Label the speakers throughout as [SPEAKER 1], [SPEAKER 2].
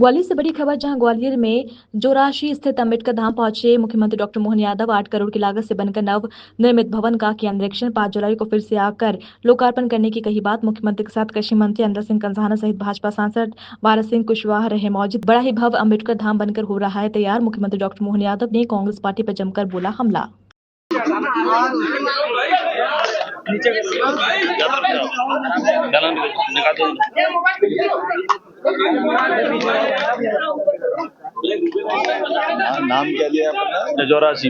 [SPEAKER 1] ग्वालियर से बड़ी खबर, जहां ग्वालियर में जोराशी स्थित अम्बेडकर धाम पहुंचे मुख्यमंत्री डॉक्टर मोहन यादव 8 करोड़ की लागत से बनकर नव निर्मित भवन का किया निरीक्षण। 5 जुलाई को फिर से आकर लोकार्पण करने की कही बात। मुख्यमंत्री के साथ कृषि मंत्री अंदर सिंह कंधाना सहित भाजपा सांसद भारत सिंह कुशवाहा रहे मौजूद। बड़ा ही भव्य अम्बेडकर धाम बनकर हो रहा है तैयार। मुख्यमंत्री डॉक्टर मोहन यादव ने कांग्रेस पार्टी पर जमकर बोला हमला।
[SPEAKER 2] नाम क्या लिया आपने? जोरासी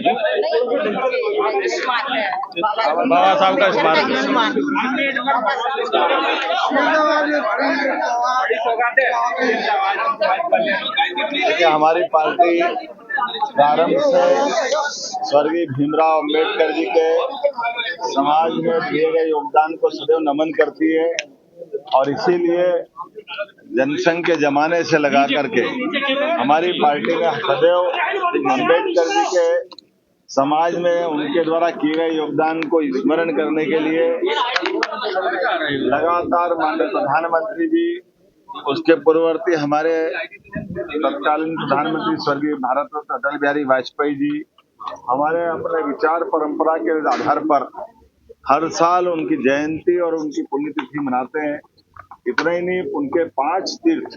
[SPEAKER 2] बाबा साहब का स्मारक। देखिए, हमारी पार्टी प्रारंभ से स्वर्गीय भीमराव अंबेडकर जी के समाज में दिए गए योगदान को सदैव नमन करती है और इसीलिए जनसंघ के जमाने से लगा करके हमारी पार्टी ने सदैव अंबेडकर जी के समाज में उनके द्वारा किए गए योगदान को स्मरण करने के लिए लगातार माननीय प्रधानमंत्री जी, उसके पूर्ववर्ती हमारे तत्कालीन प्रधानमंत्री स्वर्गीय भारत रत्न अटल बिहारी वाजपेयी जी, हमारे अपने विचार परंपरा के आधार पर हर साल उनकी जयंती और उनकी पुण्यतिथि मनाते हैं। इतना ही नहीं, उनके 5 तीर्थ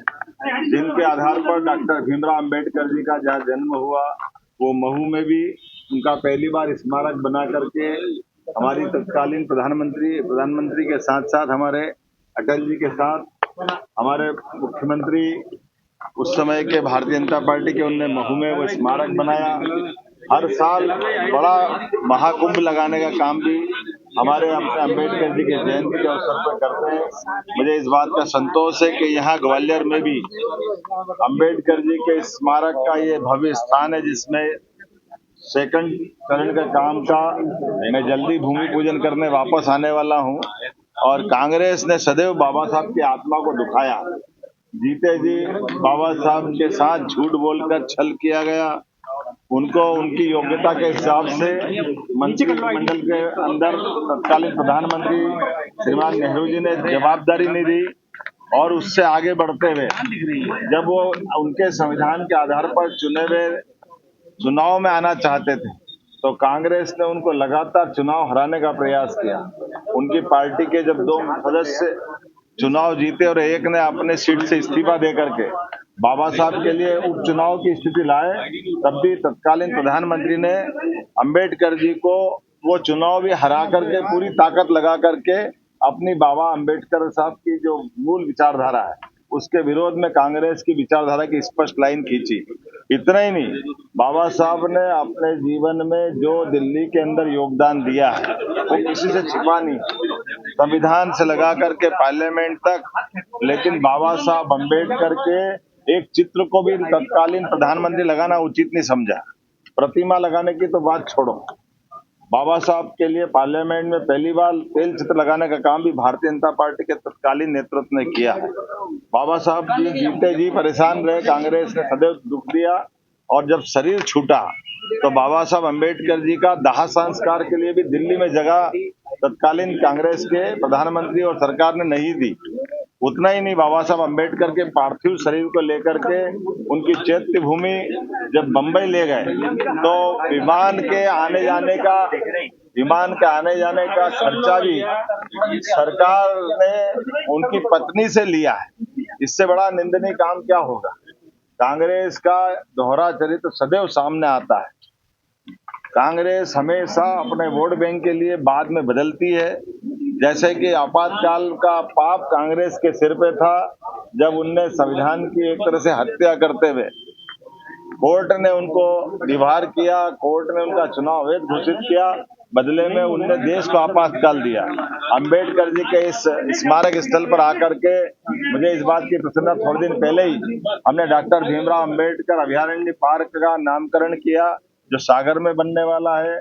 [SPEAKER 2] जिनके आधार पर डॉक्टर भीमराव अंबेडकर जी का जहाँ जन्म हुआ, वो महू में भी उनका पहली बार स्मारक बना करके हमारी तत्कालीन प्रधानमंत्री के साथ साथ हमारे अटल जी के साथ हमारे मुख्यमंत्री उस समय के भारतीय जनता पार्टी के, उनने महू में वो स्मारक बनाया। हर साल बड़ा महाकुंभ लगाने का काम भी हमारे अपने अम्बेडकर जी के जयंती के अवसर पर करते हैं। मुझे इस बात का संतोष है कि यहाँ ग्वालियर में भी अम्बेडकर जी के स्मारक का ये भव्य स्थान है, जिसमें सेकंड चरण के काम का मैं जल्दी भूमि पूजन करने वापस आने वाला हूँ। और कांग्रेस ने सदैव बाबा साहब की आत्मा को दुखाया। जीते जी बाबा साहब के साथ झूठ बोलकर छल किया गया। उनको उनकी योग्यता के हिसाब से मंत्रिमंडल के अंदर तत्कालीन प्रधानमंत्री श्रीमान नेहरू जी ने जवाबदारी नहीं दी और उससे आगे बढ़ते हुए जब वो उनके संविधान के आधार पर चुने हुए चुनाव में आना चाहते थे, तो कांग्रेस ने उनको लगातार चुनाव हराने का प्रयास किया। उनकी पार्टी के जब 2 सदस्य चुनाव जीते और एक ने अपने सीट से इस्तीफा दे करके बाबा साहब के लिए उपचुनाव की स्थिति लाए, तब भी तत्कालीन प्रधानमंत्री ने अंबेडकर जी को वो चुनाव भी हरा करके पूरी ताकत लगा करके अपनी बाबा अंबेडकर साहब की जो मूल विचारधारा है उसके विरोध में कांग्रेस की विचारधारा की स्पष्ट लाइन खींची। इतना ही नहीं, बाबा साहब ने अपने जीवन में जो दिल्ली के अंदर योगदान दिया है वो किसी से छिपा नहीं, संविधान से लगा करके पार्लियामेंट तक। लेकिन बाबा साहब अंबेडकर के एक चित्र को भी तत्कालीन प्रधानमंत्री लगाना उचित नहीं समझा। प्रतिमा लगाने की तो बात छोड़ो, बाबा साहब के लिए पार्लियामेंट में पहली बार तेल चित्र लगाने का काम भी भारतीय जनता पार्टी के तत्कालीन नेतृत्व ने किया है। बाबा साहब जी जीते जी परेशान रहे, कांग्रेस ने सदैव दुख दिया और जब शरीर छूटा तो बाबा साहब अंबेडकर जी का दाह संस्कार के लिए भी दिल्ली में जगह तत्कालीन कांग्रेस के प्रधानमंत्री और सरकार ने नहीं दी। उतना ही नहीं, बाबा साहब अंबेडकर के पार्थिव शरीर को लेकर के उनकी चैत्य भूमि जब बंबई ले गए तो विमान के आने जाने का खर्चा भी सरकार ने उनकी पत्नी से लिया है। इससे बड़ा निंदनीय काम क्या होगा। कांग्रेस का दोहरा चरित्र सदैव सामने आता है। कांग्रेस हमेशा अपने वोट बैंक के लिए बाद में बदलती है। जैसे कि आपातकाल का पाप कांग्रेस के सिर पे था, जब उनने संविधान की एक तरह से हत्या करते हुए कोर्ट ने उनको विभार किया, कोर्ट ने उनका चुनाव अवैध घोषित किया, बदले में उनने देश को आपातकाल दिया। अंबेडकर जी के इस स्मारक स्थल पर आकर के मुझे इस बात की प्रसन्नता, थोड़े दिन पहले ही हमने डॉक्टर भीमराव अंबेडकर अभयारण्य पार्क का नामकरण किया जो सागर में बनने वाला है।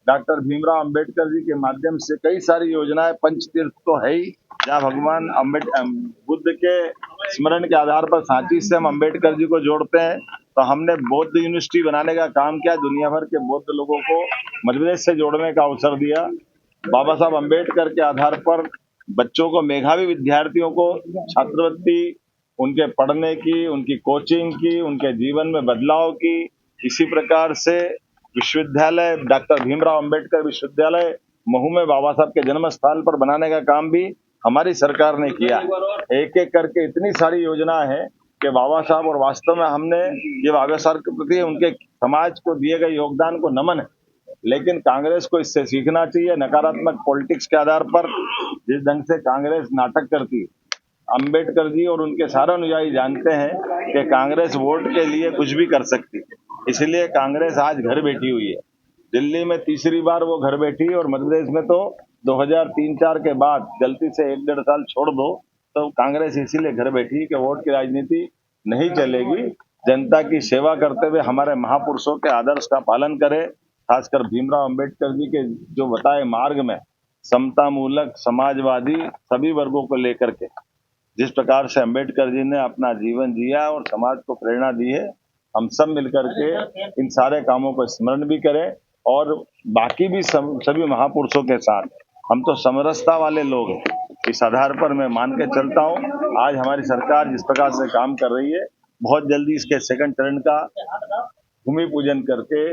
[SPEAKER 2] डॉक्टर भीमराव अंबेडकर जी के माध्यम से कई सारी योजनाएं, पंचतीर्थ तो है ही, जहाँ भगवान बुद्ध के स्मरण के आधार पर सांची से हम अंबेडकर जी को जोड़ते हैं। तो हमने बौद्ध यूनिवर्सिटी बनाने का काम किया, दुनिया भर के बौद्ध लोगों को मध्य प्रदेश से जोड़ने का अवसर दिया। बाबा साहब अंबेडकर के आधार पर बच्चों को, मेधावी विद्यार्थियों को छात्रवृत्ति उनके पढ़ने की, उनकी कोचिंग की, उनके जीवन में बदलाव की। इसी प्रकार से विश्वविद्यालय डॉक्टर भीमराव अंबेडकर विश्वविद्यालय महू में बाबा साहब के जन्म स्थल पर बनाने का काम भी हमारी सरकार ने किया। एक एक करके इतनी सारी योजना है कि बाबा साहब, और वास्तव में हमने ये बाबा साहब के प्रति उनके समाज को दिए गए योगदान को नमन है। लेकिन कांग्रेस को इससे सीखना चाहिए। नकारात्मक पॉलिटिक्स के आधार पर जिस ढंग से कांग्रेस नाटक करती है, अंबेडकर जी और उनके सारे अनुयायी जानते हैं कि कांग्रेस वोट के लिए कुछ भी कर सकती है। इसलिए कांग्रेस आज घर बैठी हुई है। दिल्ली में तीसरी बार वो घर बैठी, और मध्य प्रदेश में तो 2003-4 के बाद गलती से 1-1.5 साल छोड़ दो तो कांग्रेस इसीलिए घर बैठी कि वोट की राजनीति नहीं चलेगी। जनता की सेवा करते हुए हमारे महापुरुषों के आदर्श का पालन करे, खासकर भीमराव अंबेडकर जी के जो बताए मार्ग में समता मूलक, समाजवादी सभी वर्गों को लेकर के जिस प्रकार से अंबेडकर जी ने अपना जीवन जिया और समाज को प्रेरणा दी है, हम सब मिलकर के इन सारे कामों को स्मरण भी करें। और बाकी भी सभी महापुरुषों के साथ हम तो समरसता वाले लोग हैं। इस आधार पर मैं मान के चलता हूँ आज हमारी सरकार जिस प्रकार से काम कर रही है, बहुत जल्दी इसके सेकंड चरण का भूमि पूजन करके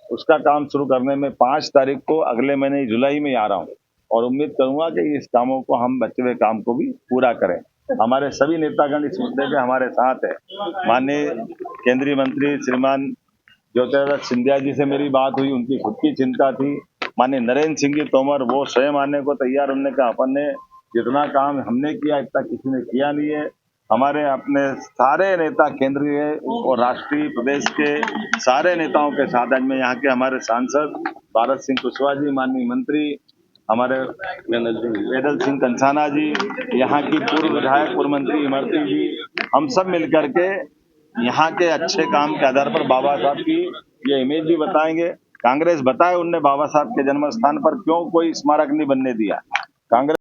[SPEAKER 2] उसका काम शुरू करने में 5 तारीख को अगले महीने जुलाई में आ रहा हूँ, और उम्मीद करूंगा कि इस कामों को हम बचे हुए काम को भी पूरा करें। हमारे सभी नेतागण इस मुद्दे पे हमारे साथ है। माननीय केंद्रीय मंत्री श्रीमान ज्योतिरादित्य सिंधिया जी से मेरी बात हुई, उनकी खुद की चिंता थी। माननीय नरेंद्र सिंह जी तोमर वो स्वयं आने को तैयार, उन्होंने कहा अपन ने जितना काम हमने किया इतना किसी ने किया नहीं है। हमारे अपने सारे नेता केंद्रीय और राष्ट्रीय प्रदेश के सारे नेताओं के साथ आज मैं यहाँ के हमारे सांसद भारत सिंह कुशवाहा जी, माननीय मंत्री हमारे वेदल सिंह कंसाना जी, यहाँ की पूर्व विधायक पूर्व मंत्री इमरती जी, हम सब मिलकर के यहाँ के अच्छे काम के आधार पर बाबा साहब की ये इमेज भी बताएंगे। कांग्रेस बताए उनने बाबा साहब के जन्म स्थान पर क्यों कोई स्मारक नहीं बनने दिया। कांग्रेस